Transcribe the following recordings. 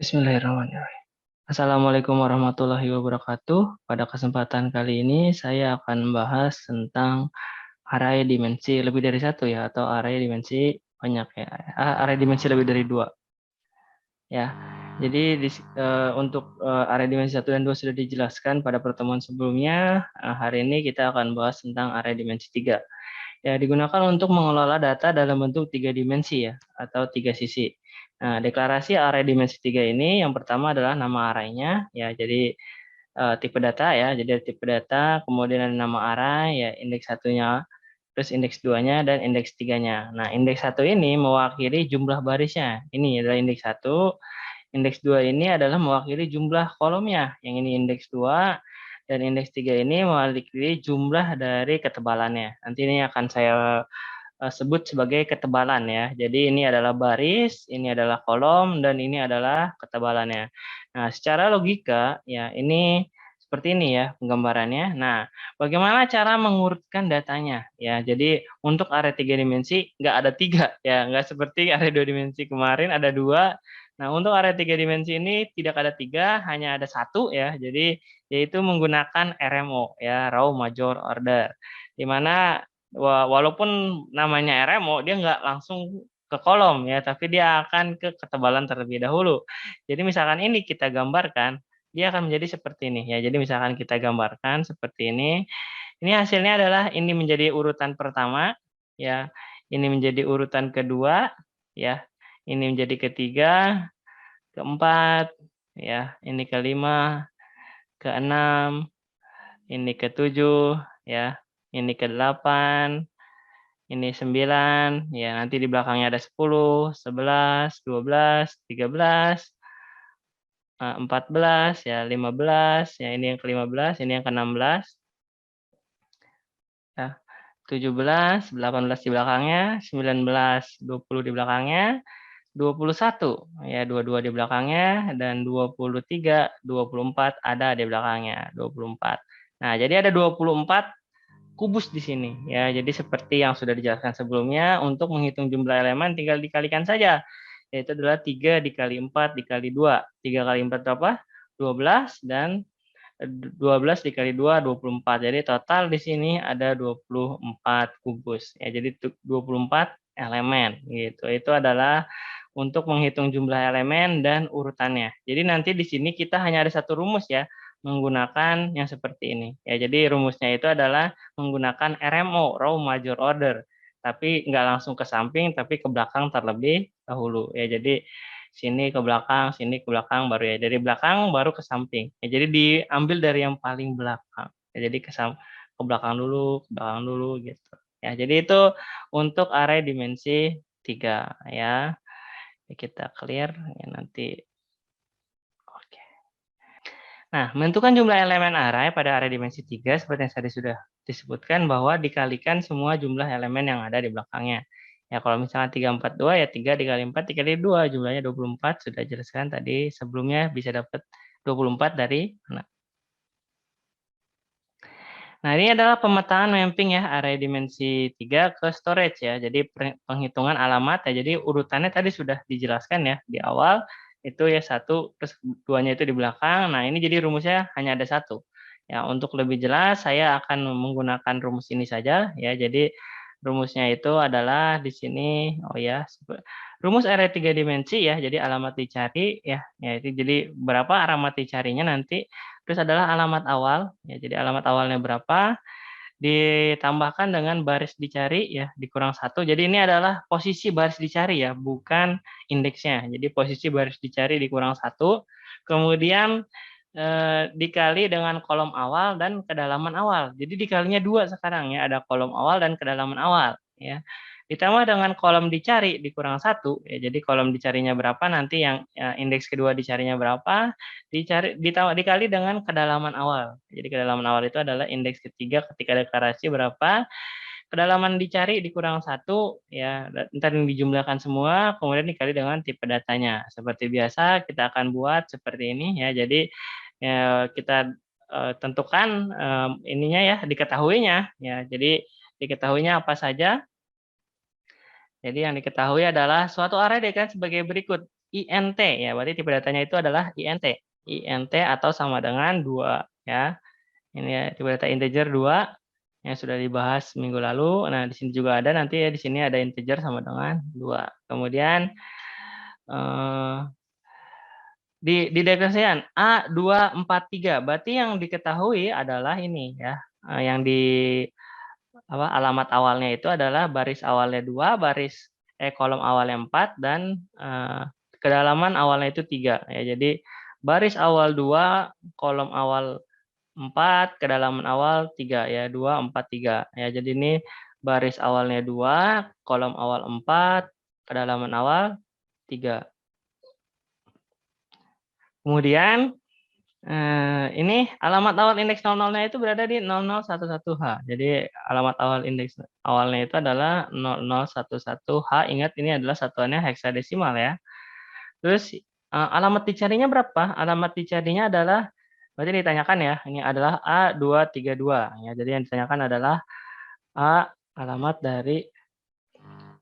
Bismillahirrahmanirrahim. Assalamualaikum warahmatullahi wabarakatuh. Pada kesempatan kali ini saya akan membahas tentang array dimensi lebih dari satu ya, atau array dimensi banyak ya. Array dimensi lebih dari dua ya. Jadi untuk array dimensi 1 dan 2 sudah dijelaskan pada pertemuan sebelumnya. Hari ini kita akan bahas tentang array dimensi 3. Ya, digunakan untuk mengelola data dalam bentuk 3 dimensi ya, atau 3 sisi. Nah, deklarasi array dimensi 3 ini yang pertama adalah nama arraynya ya. Jadi tipe data ya. Jadi tipe data, kemudian ada nama array ya, indeks satunya, terus indeks 2-nya dan indeks 3-nya. Nah, indeks 1 ini mewakili jumlah barisnya. Ini adalah indeks 1. Indeks 2 ini adalah mewakili jumlah kolomnya. Yang ini indeks 2 dan indeks 3 ini mewakili jumlah dari ketebalannya. Nanti ini akan saya sebut sebagai ketebalan ya. Jadi ini adalah baris, ini adalah kolom, dan ini adalah ketebalannya. Nah, secara logika ya ini seperti ini ya penggambarannya. Nah, bagaimana cara mengurutkan datanya ya. Jadi untuk array 3 dimensi nggak ada 3 ya, nggak seperti array 2 dimensi kemarin ada 2. Nah, untuk array 3 dimensi ini tidak ada 3, hanya ada 1 ya. Jadi yaitu menggunakan RMO ya, row major order. Di mana walaupun namanya RMO, dia nggak langsung ke kolom ya, tapi dia akan ke ketebalan terlebih dahulu. Jadi misalkan ini kita gambarkan, dia akan menjadi seperti ini ya. Jadi misalkan kita gambarkan seperti ini hasilnya adalah ini menjadi urutan pertama ya, ini menjadi urutan kedua ya, ini menjadi ketiga, keempat ya, ini kelima, keenam, ini ketujuh ya, ini ke-8, ini 9, ya nanti di belakangnya ada 10, 11, 12, 13, 14, ya 15, ya ini yang ke-15, ini yang ke-16, ya 17, 18 di belakangnya, 19, 20 di belakangnya, 21, ya 22 di belakangnya, dan 23, 24 ada di belakangnya, 24. Nah, jadi ada 24 kubus di sini ya. Jadi seperti yang sudah dijelaskan sebelumnya, untuk menghitung jumlah elemen tinggal dikalikan saja. Yaitu adalah 3 dikali 4 dikali 2. 3 kali 4 berapa? 12, dan 12 dikali 2 24. Jadi total di sini ada 24 kubus. Ya, jadi 24 elemen gitu. Itu adalah untuk menghitung jumlah elemen dan urutannya. Jadi nanti di sini kita hanya ada satu rumus ya, menggunakan yang seperti ini. Ya, jadi rumusnya itu adalah menggunakan RMO, row major order. Tapi nggak langsung ke samping, tapi ke belakang terlebih dahulu. Ya, jadi sini ke belakang, baru ya dari belakang baru ke samping. Ya, jadi diambil dari yang paling belakang. Ya, jadi ke belakang dulu gitu. Ya, jadi itu untuk array dimensi 3 ya. Kita clear ya nanti. Oke. Nah, menentukan jumlah elemen array pada array dimensi 3 seperti yang tadi sudah disebutkan bahwa dikalikan semua jumlah elemen yang ada di belakangnya. Ya, kalau misalnya 342 ya 3 dikali 4 dikali 2 jumlahnya 24, sudah jelaskan tadi sebelumnya, bisa dapat 24 dari mana. Nah, ini adalah pemetaan mapping ya array dimensi 3 ke storage ya. Jadi penghitungan alamat ya. Jadi urutannya tadi sudah dijelaskan ya di awal, itu ya 1 terus 2-nya itu di belakang. Nah, ini jadi rumusnya hanya ada 1. Ya, untuk lebih jelas saya akan menggunakan rumus ini saja ya. Jadi rumusnya itu adalah di sini, oh ya, rumus array 3 dimensi ya. Jadi alamat dicari ya. Ya, itu jadi berapa alamat dicarinya nanti. Terus adalah alamat awal, ya, jadi alamat awalnya berapa, ditambahkan dengan baris dicari ya, dikurang 1. Jadi ini adalah posisi baris dicari ya, bukan indeksnya. Jadi posisi baris dicari dikurang 1, kemudian dikali dengan kolom awal dan kedalaman awal. Jadi dikalinya 2 sekarang ya, ada kolom awal dan kedalaman awal ya. Ditambah dengan kolom dicari dikurang 1 ya, jadi kolom dicarinya berapa, nanti yang indeks kedua dicarinya berapa, dikali dengan kedalaman awal. Jadi kedalaman awal itu adalah indeks ketiga ketika deklarasi berapa, kedalaman dicari dikurang 1 ya, ntar dijumlahkan semua, kemudian dikali dengan tipe datanya. Seperti biasa kita akan buat seperti ini ya. Jadi kita tentukan ininya ya, diketahuinya ya. Jadi diketahuinya apa saja. Jadi yang diketahui adalah suatu array dikatakan sebagai berikut. INT ya, berarti tipe datanya itu adalah INT. INT atau sama dengan 2 ya. Ini ya tipe data integer 2 yang sudah dibahas minggu lalu. Nah, di sini juga ada nanti ya, di sini ada integer sama dengan 2. Kemudian dideklarasikan A243. Berarti yang diketahui adalah ini ya, yang di alamat awalnya itu adalah baris awalnya 2, kolom awalnya 4 dan kedalaman awalnya itu 3 ya. Jadi baris awal 2, kolom awal 4, kedalaman awal 3 ya, 2, 4, 3 ya. Jadi ini baris awalnya 2, kolom awal 4, kedalaman awal 3. Kemudian ini alamat awal indeks 00-nya itu berada di 0011H. Jadi alamat awal indeks awalnya itu adalah 0011H. Ingat ini adalah satuannya heksadesimal ya. Terus alamat dicarinya berapa? Alamat dicarinya adalah berarti ditanyakan ya, ini adalah A232 ya. Jadi yang ditanyakan adalah alamat dari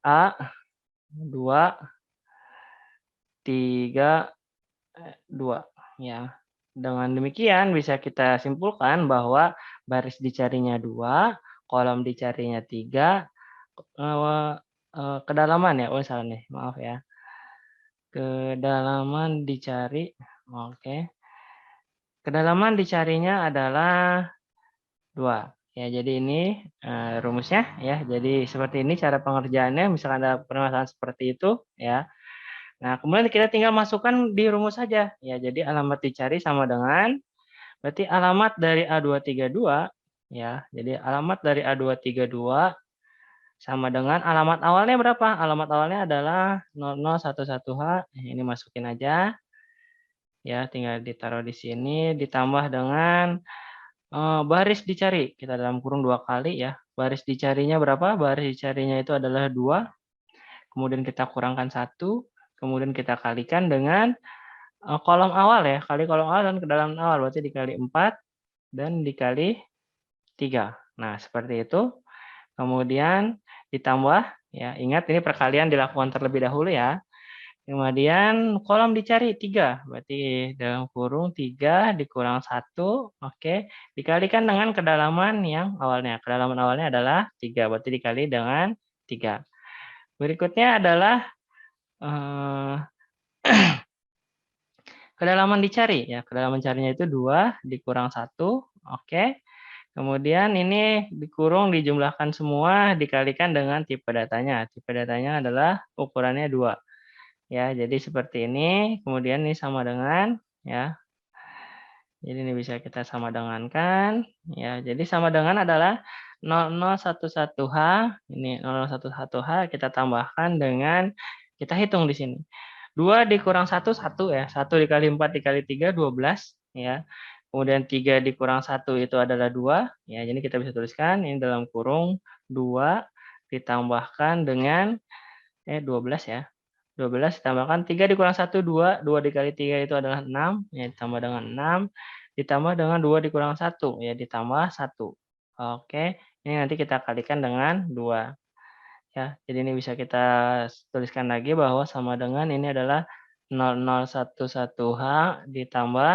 A232 ya. Dengan demikian bisa kita simpulkan bahwa baris dicarinya 2, kolom dicarinya 3, kedalaman ya, oh salah nih, maaf ya. Kedalaman dicari, oke. Kedalaman dicarinya adalah 2. Ya, jadi ini rumusnya ya. Jadi seperti ini cara pengerjaannya, misalkan ada permasalahan seperti itu ya. Nah, kemudian kita tinggal masukkan di rumus saja. Ya, jadi alamat dicari sama dengan berarti alamat dari A232 ya. Jadi alamat dari A232 sama dengan alamat awalnya berapa? Alamat awalnya adalah 0011H. Ini masukin aja. Ya, tinggal ditaruh di sini ditambah dengan baris dicari. Kita dalam kurung 2 kali ya. Baris dicarinya berapa? Baris dicarinya itu adalah 2. Kemudian kita kurangkan 1. Kemudian kita kalikan dengan kolom awal ya. Kali kolom awal dan kedalaman awal. Berarti dikali 4 dan dikali 3. Nah, seperti itu. Kemudian ditambah, ya ingat ini perkalian dilakukan terlebih dahulu ya. Kemudian kolom dicari 3, berarti dalam kurung 3 dikurang 1, oke, dikalikan dengan kedalaman yang awalnya. Kedalaman awalnya adalah 3, berarti dikali dengan 3. Berikutnya adalah kedalaman dicari, ya kedalaman carinya itu 2 dikurang 1, oke. Kemudian ini dikurung, dijumlahkan semua, dikalikan dengan tipe datanya. Tipe datanya adalah ukurannya 2. Ya, jadi seperti ini. Kemudian ini sama dengan ya. Jadi ini bisa kita sama dengankan ya. Jadi sama dengan adalah 0011H, ini 0011H kita tambahkan dengan kita hitung di sini. 2 dikurang 1 1 ya. 1 dikali 4 dikali 3 12 ya. Kemudian 3 dikurang 1 itu adalah 2 ya. Jadi kita bisa tuliskan ini dalam kurung 2 ditambahkan dengan 12 ya. 12 ditambahkan 3 dikurang 1 2, 2 dikali 3 itu adalah 6 ya, ditambah dengan 6 ditambah dengan 2 dikurang 1 ya, ditambah 1. Oke, ini nanti kita kalikan dengan 2 ya. Jadi ini bisa kita tuliskan lagi bahwa sama dengan ini adalah 0011H ditambah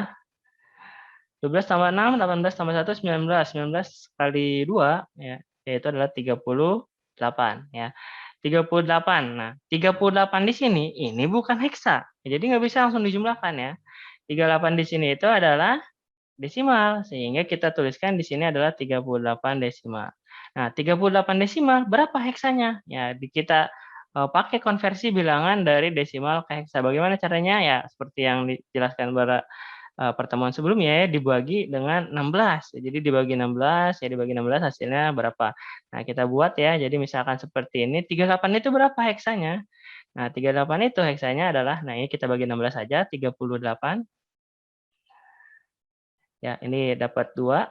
12 tambah 6, 18 tambah 1, 19. 19 kali 2 ya, yaitu adalah 38 ya. 38. Nah, 38 di sini ini bukan heksa. Jadi nggak bisa langsung dijumlahkan ya. 38 di sini itu adalah desimal, sehingga kita tuliskan di sini adalah 38 desimal. Nah, 38 desimal berapa heksanya? Ya, kita pakai konversi bilangan dari desimal ke heksa. Bagaimana caranya? Ya, seperti yang dijelaskan pada pertemuan sebelumnya ya, dibagi dengan 16. Jadi dibagi 16, ya dibagi 16 hasilnya berapa. Nah, kita buat ya. Jadi misalkan seperti ini, 38 itu berapa heksanya? Nah, 38 itu heksanya adalah, nah ini kita bagi 16 saja, 38. Ya, ini dapat 2.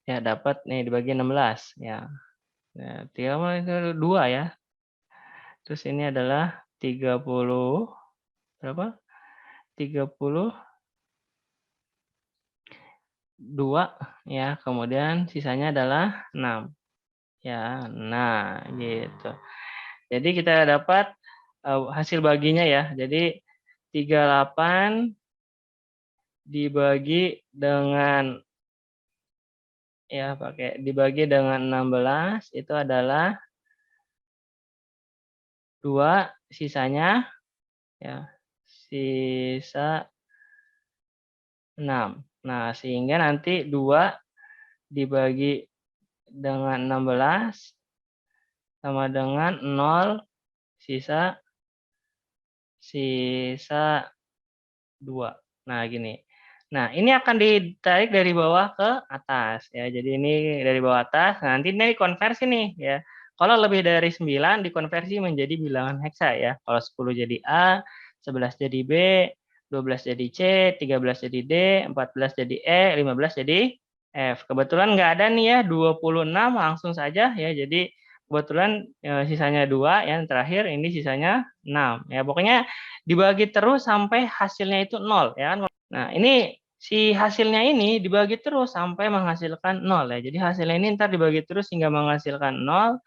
Ya, dapat nih dibagi 16 ya. Nah, 3 itu 2 ya. Terus ini adalah 30 berapa? 32 ya, kemudian sisanya adalah 6. Ya, nah gitu. Jadi kita dapat hasil baginya ya. Jadi 38 dibagi dengan dibagi dengan 16 itu adalah 2 sisanya ya, sisa 6. Nah, sehingga nanti 2 dibagi dengan 16 sama dengan 0 sisa sisa 2. Nah, gini. Nah, ini akan ditarik dari bawah ke atas ya. Jadi ini dari bawah atas, nah nanti ini konversi nih ya. Kalau lebih dari 9 dikonversi menjadi bilangan heksa ya. Kalau 10 jadi A, 11 jadi B, 12 jadi C, 13 jadi D, 14 jadi E, 15 jadi F. Kebetulan nggak ada nih ya 26, langsung saja ya. Jadi kebetulan sisanya 2 yang terakhir ini sisanya 6 ya. Pokoknya dibagi terus sampai hasilnya itu 0 ya kan. Nah, ini si hasilnya ini dibagi terus sampai menghasilkan 0 ya. Jadi hasilnya ini ntar dibagi terus hingga menghasilkan 0.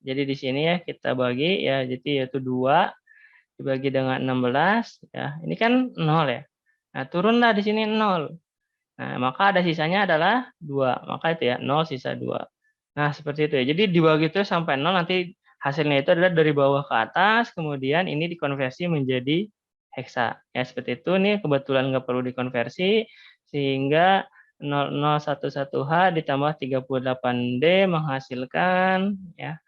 Jadi di sini ya kita bagi ya, jadi yaitu 2 dibagi dengan 16 ya. Ini kan 0 ya. Nah, turunlah di sini 0. Nah, maka ada sisanya adalah 2. Maka itu ya 0 sisa 2. Nah, seperti itu ya. Jadi dibagi terus sampai 0, nanti hasilnya itu adalah dari bawah ke atas, kemudian ini dikonversi menjadi heksa. Ya, seperti itu nih, kebetulan nggak perlu dikonversi, sehingga 0011H ditambah 38D menghasilkan ya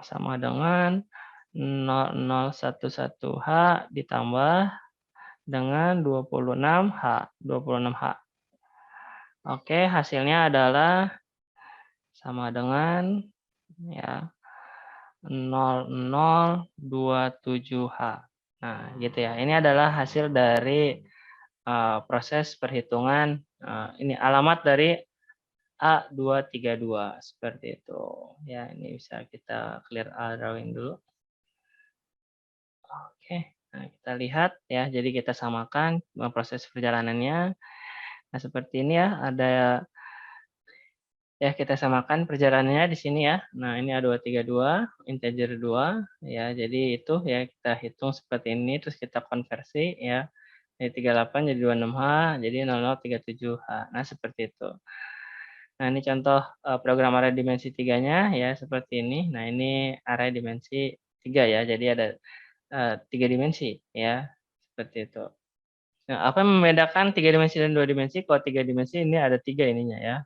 sama dengan 0011H ditambah dengan 26H. Oke, hasilnya adalah sama dengan ya 0027H. Nah, gitu ya. Ini adalah hasil dari proses perhitungan ini alamat dari A232 seperti itu. Ya, ini bisa kita clear drawing dulu. Oke. Nah, kita lihat ya. Jadi kita samakan proses perjalanannya. Nah, seperti ini ya, ada ya kita samakan perjalanannya di sini ya. Nah, ini A232, integer 2 ya. Jadi itu ya kita hitung seperti ini terus kita konversi ya. Dari 38 jadi 26H, jadi 0037H. Nah, seperti itu. Nah, ini contoh program array dimensi 3-nya ya seperti ini. Nah, ini array dimensi 3 ya. Jadi ada 3 dimensi ya. Seperti itu. Nah, apa yang membedakan 3 dimensi dan 2 dimensi? Kalau 3 dimensi ini ada 3 ininya ya.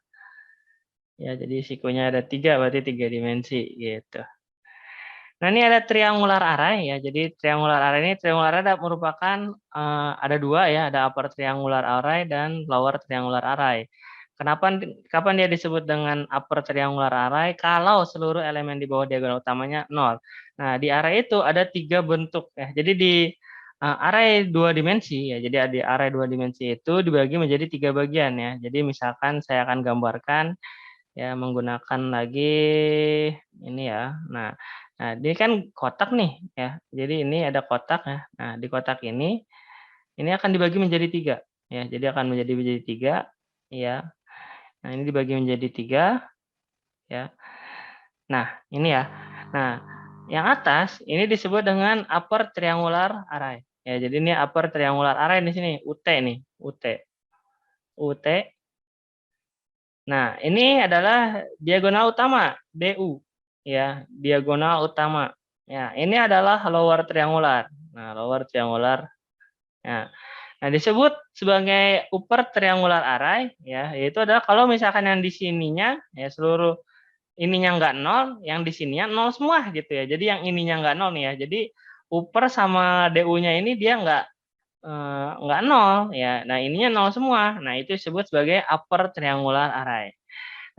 Ya, jadi sikunya ada 3, berarti 3 dimensi gitu. Nah, ini ada triangular array ya. Jadi triangular array ini merupakan ada 2 ya, ada upper triangular array dan lower triangular array. Kapan dia disebut dengan upper triangular array? Kalau seluruh elemen di bawah diagonal utamanya 0. Nah, di array itu ada 3 bentuk ya. Jadi di array 2 dimensi ya. Jadi di array 2 dimensi itu dibagi menjadi 3 bagian ya. Jadi misalkan saya akan gambarkan ya menggunakan lagi ini ya. Nah, ini kan kotak nih ya. Jadi ini ada kotak ya. Nah, di kotak ini akan dibagi menjadi 3 ya. Jadi akan menjadi 3 ya. Nah, ini dibagi menjadi 3 ya. Nah, ini ya. Nah, yang atas ini disebut dengan upper triangular array. Ya, jadi ini upper triangular array di sini, UT nih, UT. UT. Nah, ini adalah diagonal utama, DU. Ya, diagonal utama. Ya, ini adalah lower triangular. Nah, lower triangular. Ya. Nah, disebut sebagai upper triangular array ya, yaitu adalah kalau misalkan yang di sininya ya seluruh ininya nggak 0, yang di sininya 0 semua gitu ya. Jadi yang ininya nggak 0 nih ya. Jadi upper sama DU-nya ini dia nggak 0 ya. Nah, ininya 0 semua. Nah, itu disebut sebagai upper triangular array.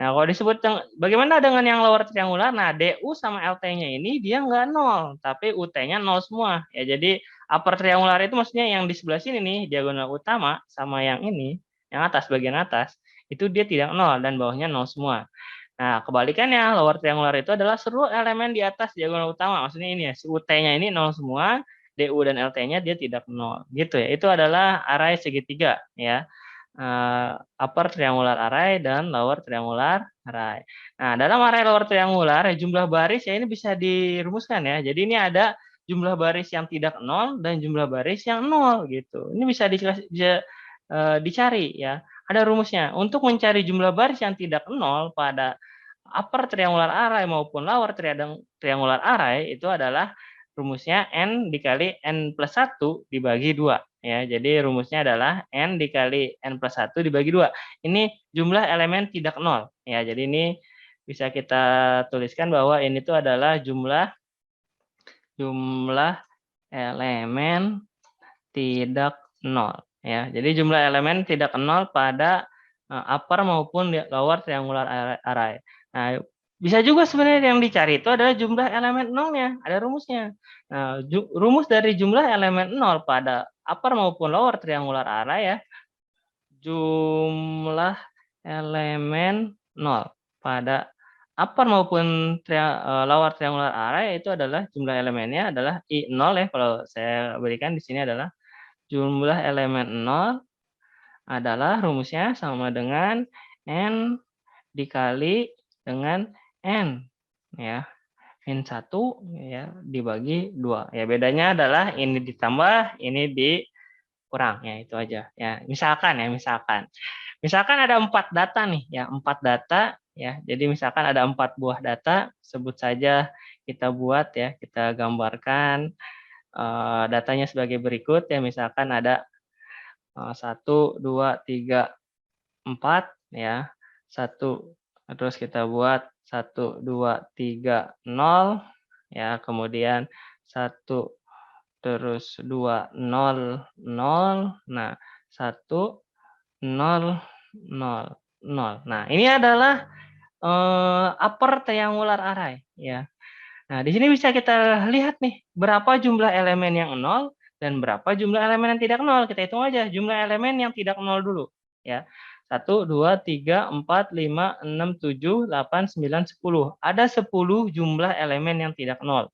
Nah, kalau disebut bagaimana dengan yang lower triangular? Nah, DU sama LT-nya ini dia nggak 0, tapi UT-nya 0 semua. Ya, jadi upper triangular itu maksudnya yang di sebelah sini nih, diagonal utama sama yang ini, yang atas, bagian atas, itu dia tidak 0 dan bawahnya 0 semua. Nah, kebalikannya, lower triangular itu adalah seluruh elemen di atas diagonal utama. Maksudnya ini ya, si UT-nya ini 0 semua, DU dan LT-nya dia tidak 0. Gitu ya. Itu adalah array segitiga ya. upper triangular array dan lower triangular array. Nah, dalam array lower triangular jumlah baris ya ini bisa dirumuskan ya. Jadi ini ada jumlah baris yang tidak nol dan jumlah baris yang nol gitu. Ini bisa dicari ya. Ada rumusnya. Untuk mencari jumlah baris yang tidak nol pada upper triangular array maupun lower triangular array itu adalah rumusnya n dikali n plus 1 dibagi 2. Ya, jadi rumusnya adalah n dikali n plus 1 dibagi 2. Ini jumlah elemen tidak nol. Ya, jadi ini bisa kita tuliskan bahwa ini tuh adalah jumlah elemen tidak nol. Ya, jadi jumlah elemen tidak nol pada upper maupun lower triangular array. Nah, bisa juga sebenarnya yang dicari itu adalah jumlah elemen nolnya, ada rumusnya. Nah, rumus dari jumlah elemen nol pada upper maupun lower triangular array ya, jumlah elemen nol pada upper maupun lower triangular array itu adalah jumlah elemennya adalah I0 ya, kalau saya berikan di sini adalah jumlah elemen 0 adalah rumusnya sama dengan n dikali dengan n ya. N1 ya dibagi 2. Ya bedanya adalah ini ditambah, ini dikurang ya itu aja. Ya, misalkan ya, misalkan. Misalkan ada 4 data nih ya, 4 data ya. Jadi misalkan ada 4 buah data, sebut saja kita buat ya, kita gambarkan datanya sebagai berikut ya, misalkan ada 1, 2, 3, 4 ya. 1 terus kita buat 1, 2, 3, 0 ya. Kemudian 1 terus 2, 0, 0. Nah, 1, 0, 0, 0. Nah, ini adalah upper triangular array ya. Nah, di sini bisa kita lihat nih, berapa jumlah elemen yang 0 dan berapa jumlah elemen yang tidak 0. Kita hitung aja jumlah elemen yang tidak 0 dulu. Ya. 1, 2, 3, 4, 5, 6, 7, 8, 9, 10. Ada 10 jumlah elemen yang tidak 0.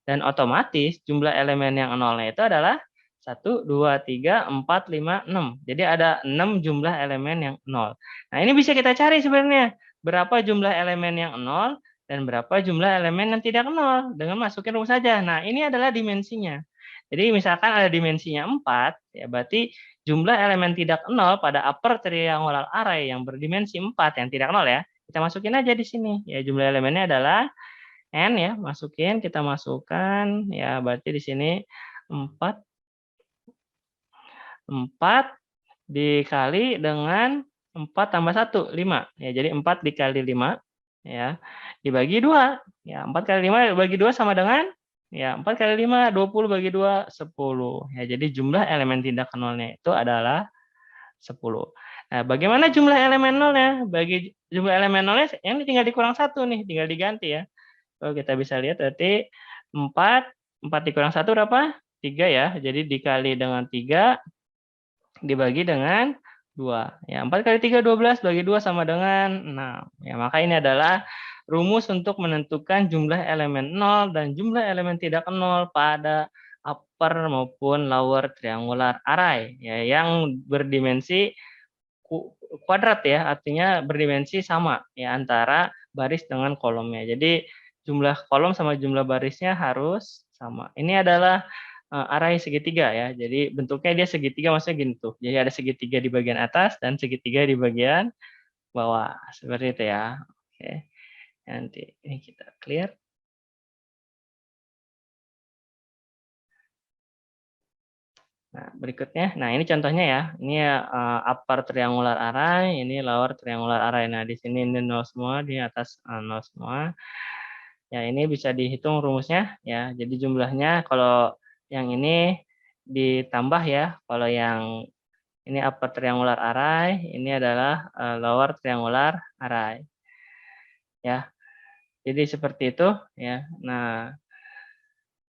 Dan otomatis jumlah elemen yang 0-nya itu adalah 1, 2, 3, 4, 5, 6. Jadi ada 6 jumlah elemen yang 0. Nah, ini bisa kita cari sebenarnya. Berapa jumlah elemen yang 0 dan berapa jumlah elemen yang tidak 0 dengan masukin rumus saja. Nah, ini adalah dimensinya. Jadi misalkan ada dimensinya 4, ya berarti jumlah elemen tidak 0 pada upper triangular array yang berdimensi 4 yang tidak 0 ya. Kita masukin aja di sini. Ya, jumlah elemennya adalah n ya, kita masukkan ya, berarti di sini 4 dikali dengan 4 tambah 1 5 ya, jadi 4 dikali 5 ya dibagi 2 ya, 4 kali 5 dibagi 2 sama dengan ya 4 kali 5 20 bagi 2 10 ya, jadi jumlah elemen tindak nolnya itu adalah 10. Nah, bagaimana jumlah elemen nolnya? Bagi jumlah elemen nolnya ini tinggal dikurang 1 nih, tinggal diganti ya. Kalau kita bisa lihat berarti 4 dikurang 1 berapa? 3 ya. Jadi dikali dengan 3 dibagi dengan 2. Ya, 4 kali 3 12 bagi 2 sama dengan 6. Ya, maka ini adalah rumus untuk menentukan jumlah elemen 0 dan jumlah elemen tidak 0 pada upper maupun lower triangular array ya, yang berdimensi kuadrat ya, artinya berdimensi sama ya antara baris dengan kolomnya. Jadi jumlah kolom sama jumlah barisnya harus sama. Ini adalah array segitiga ya. Jadi bentuknya dia segitiga, maksudnya gini tuh. Jadi ada segitiga di bagian atas dan segitiga di bagian bawah. Seperti itu ya. Oke. Nanti ini kita clear. Nah, berikutnya, nah ini contohnya ya. Ini upper triangular array, ini lower triangular array. Nah, di sini ini 0 semua, di atas 0 semua. Ya, ini bisa dihitung rumusnya ya. Jadi jumlahnya kalau yang ini ditambah ya. Kalau yang ini upper triangular array, ini adalah lower triangular array. Ya. Jadi seperti itu ya. Nah,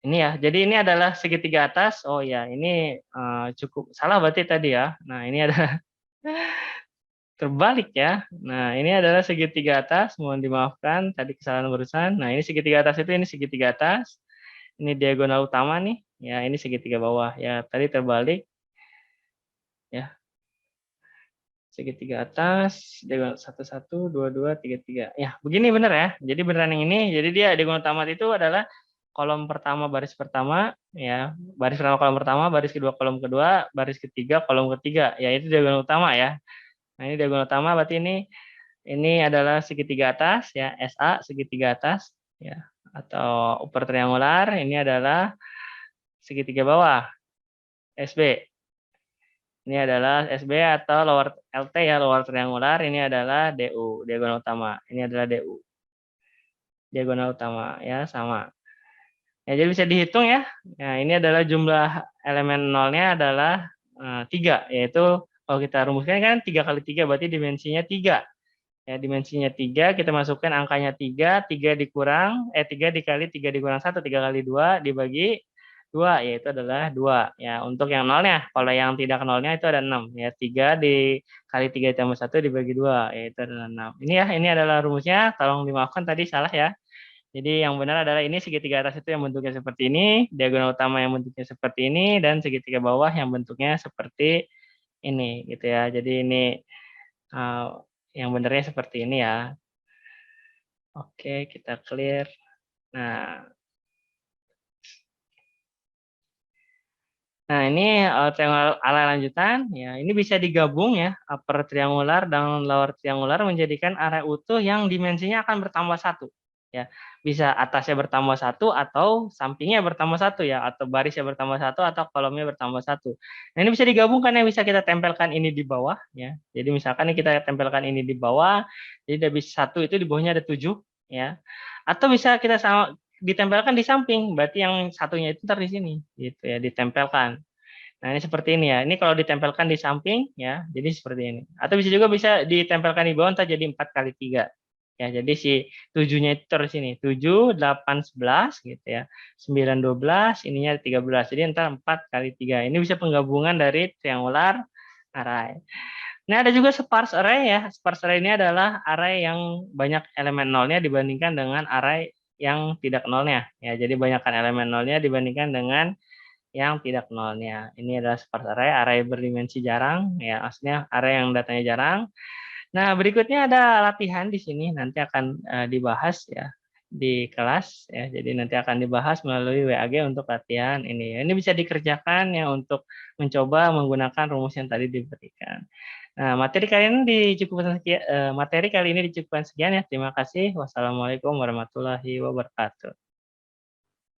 ini ya, jadi ini adalah segitiga atas. Oh ya, ini cukup salah berarti tadi ya. Nah, ini adalah terbalik ya. Nah, ini adalah segitiga atas, mohon dimaafkan tadi kesalahan barusan. Nah, ini segitiga atas itu ini segitiga atas. Ini diagonal utama nih. Ya, ini segitiga bawah. Ya, tadi terbalik. Ya. segitiga atas, diagonal 1, 1, 2, 2, 3, 3. Ya, begini benar ya. Jadi beneran yang ini. Jadi dia diagonal utama itu adalah kolom pertama, baris pertama, ya. Baris pertama, kolom pertama, baris kedua, kolom kedua, baris ketiga, kolom ketiga. Ya, itu diagonal utama ya. Nah, ini diagonal utama berarti ini adalah segitiga atas ya, SA segitiga atas ya, atau upper triangular. Ini adalah segitiga bawah, SB. Ini adalah SB atau lower LT ya, lower triangular. Ini adalah DU, diagonal utama. Ini adalah DU, diagonal utama ya, sama. Ya, jadi bisa dihitung ya. Nah, ini adalah jumlah elemen nolnya adalah 3, yaitu kalau kita rumuskan kan 3 kali 3 berarti dimensinya 3. Ya, dimensinya 3, kita masukkan angkanya 3, 3 dikurang 3 dikali 3 dikurang 1, 3 kali 2 dibagi 2, yaitu adalah 2. Ya, untuk yang nolnya. Kalau yang tidak nolnya itu ada 6. Ya, 3 dikali 3 ditambah 1 dibagi 2, yaitu adalah 6. Ini ya, ini adalah rumusnya. Tolong dimaafkan tadi salah ya. Jadi yang benar adalah ini segitiga atas itu yang bentuknya seperti ini, diagonal utama yang bentuknya seperti ini, dan segitiga bawah yang bentuknya seperti ini, gitu ya. Jadi ini yang benernya seperti ini ya. Oke, kita clear. Nah, ini triangular area lanjutan ya. Ini bisa digabung ya, upper triangular dan lower triangular menjadikan area utuh yang dimensinya akan bertambah 1 ya. Bisa atasnya bertambah 1 atau sampingnya bertambah 1 ya, atau barisnya bertambah 1 atau kolomnya bertambah 1. Nah, ini bisa digabungkan ya, bisa kita tempelkan ini di bawah ya. Jadi misalkan kita tempelkan ini di bawah, jadi dari 1 itu di bawahnya ada 7 ya. Atau bisa kita sama ditempelkan di samping, berarti yang satunya itu ntar di sini, gitu ya, ditempelkan. Nah, ini seperti ini ya. Ini kalau ditempelkan di samping ya, jadi seperti ini. Atau bisa ditempelkan di bawah, ntar jadi 4 kali 3. Ya, jadi si 7-nya itu terus ini. 7, 8, 11 gitu ya. 9, 12, ininya 13. Jadi ntar 4 kali 3. Ini bisa penggabungan dari triangular array. Nah, ada juga sparse array ya. Sparse array ini adalah array yang banyak elemen nolnya dibandingkan dengan array yang tidak nolnya. Ya, jadi banyakkan elemen nolnya dibandingkan dengan yang tidak nolnya. Ini adalah sparse array, array berdimensi jarang, ya, maksudnya array yang datanya jarang. Nah, berikutnya ada latihan di sini, nanti akan dibahas ya di kelas ya. Jadi nanti akan dibahas melalui WAG untuk latihan ini. Ini bisa dikerjakan ya untuk mencoba menggunakan rumus yang tadi diberikan. Nah, materi kali ini dicukupkan sekian ya. Terima kasih. Wassalamualaikum warahmatullahi wabarakatuh.